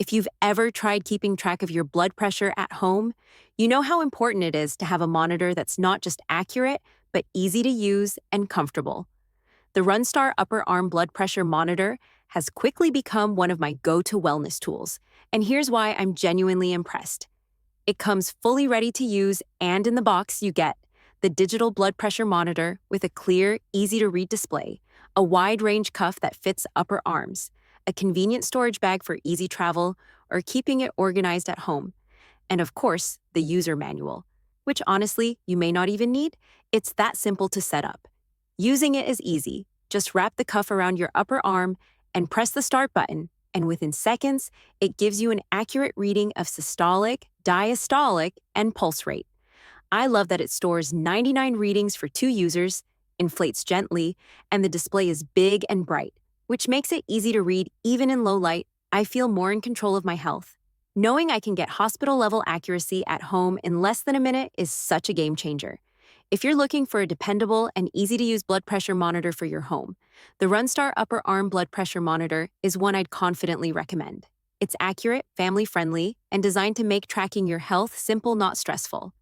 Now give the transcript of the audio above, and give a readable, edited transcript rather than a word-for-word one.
If you've ever tried keeping track of your blood pressure at home, you know how important it is to have a monitor that's not just accurate, but easy to use and comfortable. The Runstar Upper Arm Blood Pressure Monitor has quickly become one of my go-to wellness tools, and here's why I'm genuinely impressed. It comes fully ready to use, and in the box you get the digital blood pressure monitor with a clear, easy-to-read display, a wide-range cuff that fits upper arms, a convenient storage bag for easy travel or keeping it organized at home, and of course, the user manual, which honestly, you may not even need. It's that simple to set up. Using it is easy. Just wrap the cuff around your upper arm and press the start button, and within seconds, it gives you an accurate reading of systolic, diastolic, and pulse rate. I love that it stores 99 readings for 2 users, inflates gently, and the display is big and bright, which makes it easy to read even in low light. I feel more in control of my health. Knowing I can get hospital-level accuracy at home in less than a minute is such a game changer. If you're looking for a dependable and easy-to-use blood pressure monitor for your home, the Runstar Upper Arm Blood Pressure Monitor is one I'd confidently recommend. It's accurate, family-friendly, and designed to make tracking your health simple, not stressful.